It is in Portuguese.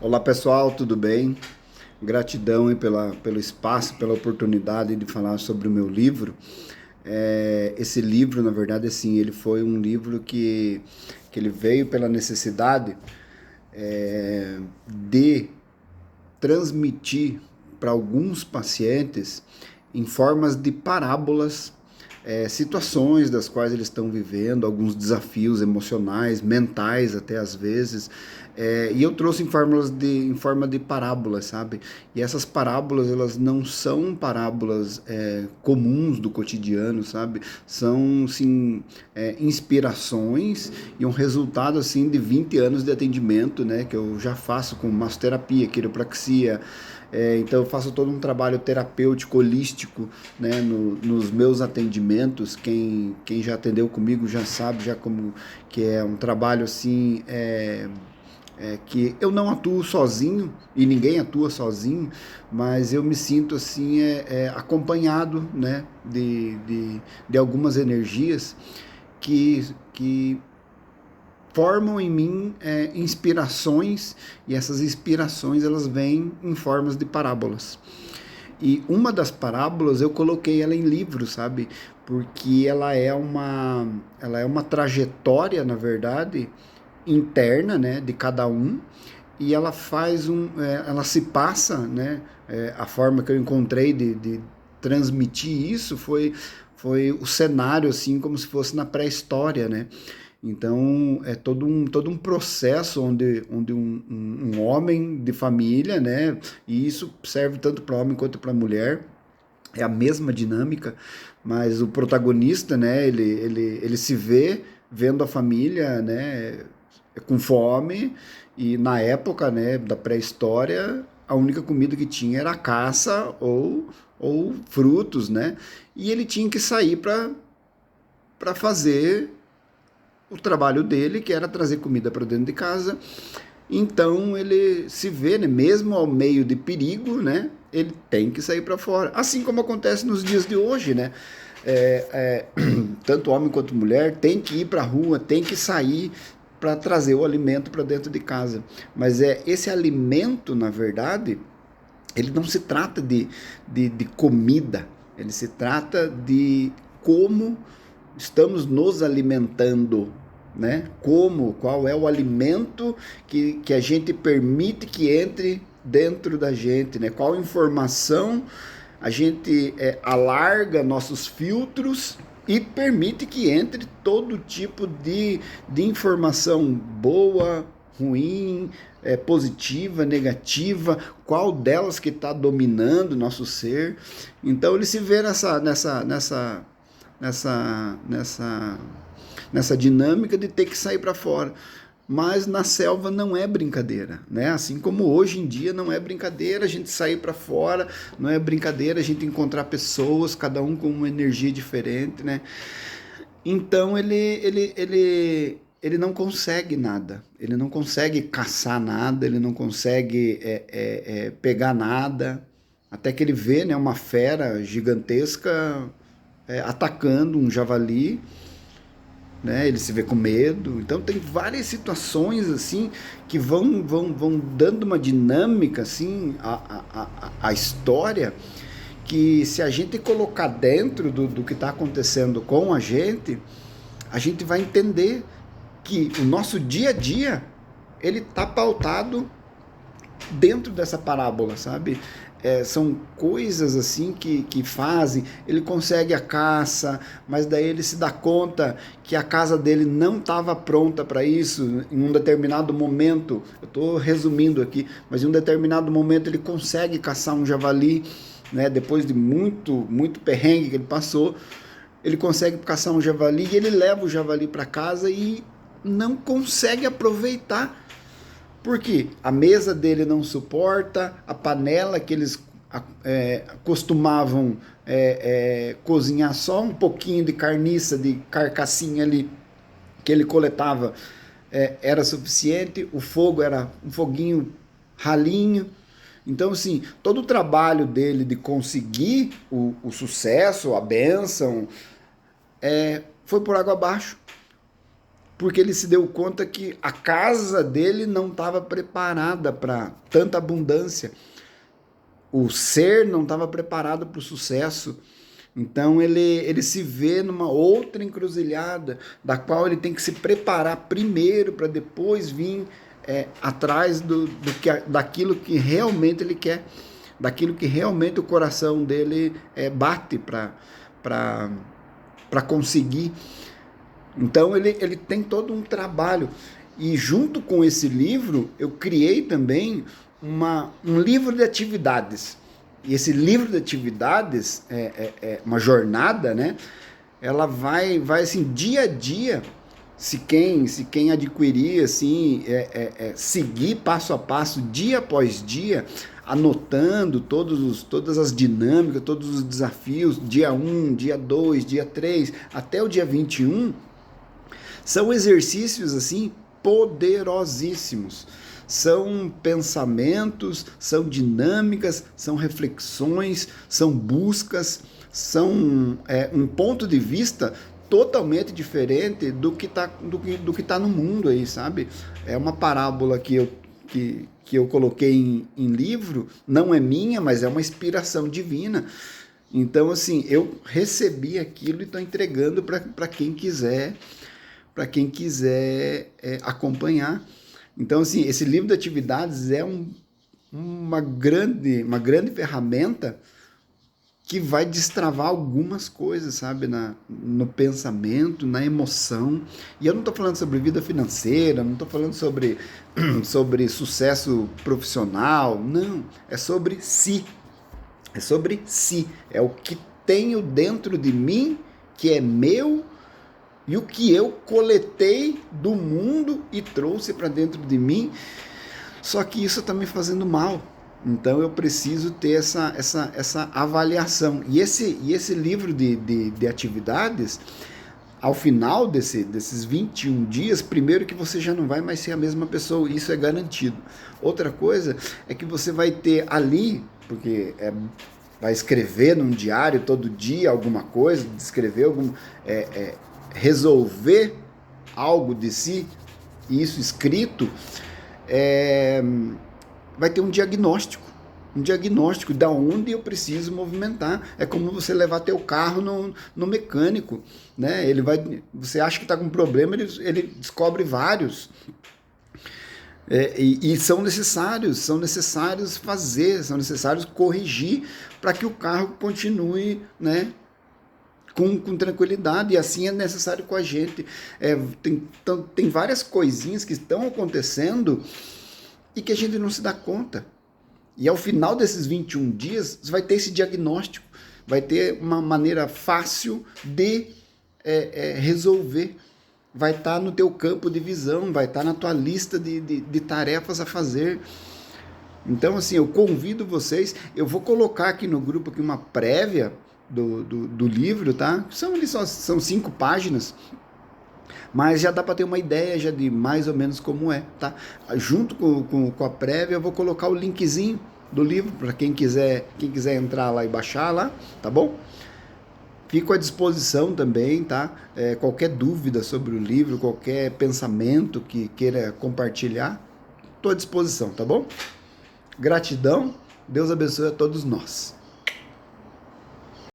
Olá pessoal, tudo bem? Gratidão aí pelo espaço, pela oportunidade de falar sobre o meu livro. Esse livro, na verdade, assim, ele foi um livro que ele veio pela necessidade de transmitir para alguns pacientes em formas de parábolas, situações das quais eles estão vivendo, alguns desafios emocionais, mentais até às vezes. E eu trouxe em forma de parábolas, sabe? E essas parábolas, elas não são parábolas comuns do cotidiano, sabe? São, sim, inspirações e um resultado, assim, de 20 anos de atendimento, né? Que eu já faço com massoterapia, quiropraxia. Então eu faço todo um trabalho terapêutico, holístico, né, nos meus atendimentos. Quem já atendeu comigo já sabe já como que é um trabalho assim, que eu não atuo sozinho e ninguém atua sozinho, mas eu me sinto assim acompanhado, né, de algumas energias que formam em mim inspirações, e essas inspirações elas vêm em formas de parábolas. E uma das parábolas eu coloquei ela em livro, sabe? Porque ela é uma trajetória, na verdade, interna, né, de cada um, e ela ela se passa, né? A forma que eu encontrei de transmitir isso foi o cenário assim como se fosse na pré-história, né? Então é todo um processo onde um homem de família, né? E isso serve tanto para homem quanto para mulher. É a mesma dinâmica, mas o protagonista, né? Ele se vê vendo a família, né? Com fome, e na época, né? Da pré-história, a única comida que tinha era a caça ou frutos, né? E ele tinha que sair para fazer o trabalho dele, que era trazer comida para dentro de casa. Então ele se vê, né, mesmo ao meio de perigo, né, ele tem que sair para fora. Assim como acontece nos dias de hoje, né? Tanto homem quanto mulher tem que ir para a rua, tem que sair para trazer o alimento para dentro de casa. Mas esse alimento, na verdade, ele não se trata de comida, ele se trata de como estamos nos alimentando, né? Qual é o alimento que a gente permite que entre dentro da gente, né? Qual informação a gente alarga nossos filtros e permite que entre todo tipo de informação boa, ruim, positiva, negativa, qual delas que está dominando o nosso ser. Então ele se vê nessa nessa dinâmica de ter que sair para fora. Mas na selva não é brincadeira, né? Assim como hoje em dia não é brincadeira a gente sair para fora, não é brincadeira a gente encontrar pessoas, cada um com uma energia diferente, né? Então ele não consegue nada, ele não consegue caçar nada, ele não consegue pegar nada, até que ele vê, né, uma fera gigantesca atacando um javali, né? Ele se vê com medo. Então tem várias situações assim que vão dando uma dinâmica assim a história, que se a gente colocar dentro do que está acontecendo com a gente vai entender que o nosso dia a dia ele está pautado dentro dessa parábola, sabe? São coisas assim que fazem. Ele consegue a caça, mas daí ele se dá conta que a casa dele não estava pronta para isso. Em um determinado momento, eu estou resumindo aqui, mas em um determinado momento ele consegue caçar um javali, né? Depois de muito perrengue que ele passou, ele consegue caçar um javali e ele leva o javali para casa e não consegue aproveitar porque a mesa dele não suporta, a panela que eles costumavam cozinhar só um pouquinho de carniça, de carcassinha ali, que ele coletava, era suficiente, o fogo era um foguinho ralinho. Então, assim, todo o trabalho dele de conseguir o sucesso, a bênção, foi por água abaixo. porque ele se deu conta que a casa dele não estava preparada para tanta abundância. O ser não estava preparado para o sucesso. Então ele se vê numa outra encruzilhada, da qual ele tem que se preparar primeiro para depois vir atrás daquilo que realmente ele quer, daquilo que realmente o coração dele bate para conseguir. Então ele tem todo um trabalho. E junto com esse livro, eu criei também um livro de atividades. E esse livro de atividades é uma jornada, né? Ela vai assim, dia a dia, se quem adquirir, assim, seguir passo a passo, dia após dia, anotando todas as dinâmicas, todos os desafios, dia 1, dia 2, dia 3, até o dia 21, são exercícios assim poderosíssimos. São pensamentos, são dinâmicas, são reflexões, são buscas, são um ponto de vista totalmente diferente do que tá no mundo aí, sabe? É uma parábola que eu coloquei em livro, não é minha, mas é uma inspiração divina. Então, assim, eu recebi aquilo e estou entregando para quem quiser, acompanhar. Então, assim, esse livro de atividades é uma grande ferramenta que vai destravar algumas coisas, sabe, no pensamento, na emoção. E eu não estou falando sobre vida financeira, não estou falando sobre sucesso profissional, não. É sobre si. É sobre si. É o que tenho dentro de mim, que é meu, e o que eu coletei do mundo e trouxe para dentro de mim, só que isso está me fazendo mal. Então eu preciso ter essa avaliação. E esse livro de atividades, ao final desses 21 dias, primeiro que você já não vai mais ser a mesma pessoa, isso é garantido. Outra coisa é que você vai ter ali, porque vai escrever num diário todo dia alguma coisa, descrever resolver algo de si, isso escrito, vai ter um diagnóstico da onde eu preciso movimentar. É como você levar teu carro no mecânico, né? Você acha que está com um problema, ele descobre vários. E são necessários fazer, são necessários corrigir para que o carro continue, né, com tranquilidade, e assim é necessário com a gente. Tem várias coisinhas que estão acontecendo e que a gente não se dá conta. E ao final desses 21 dias, você vai ter esse diagnóstico, vai ter uma maneira fácil de resolver. Vai estar no teu campo de visão, vai estar na tua lista de tarefas a fazer. Então, assim, eu convido vocês, eu vou colocar aqui no grupo aqui uma prévia do livro, tá? São 5 páginas, mas já dá para ter uma ideia já de mais ou menos como é, tá? Junto com a prévia, eu vou colocar o linkzinho do livro para quem quiser entrar lá e baixar lá, tá bom? Fico à disposição também, tá? Qualquer dúvida sobre o livro, qualquer pensamento que queira compartilhar, estou à disposição, tá bom? Gratidão, Deus abençoe a todos nós.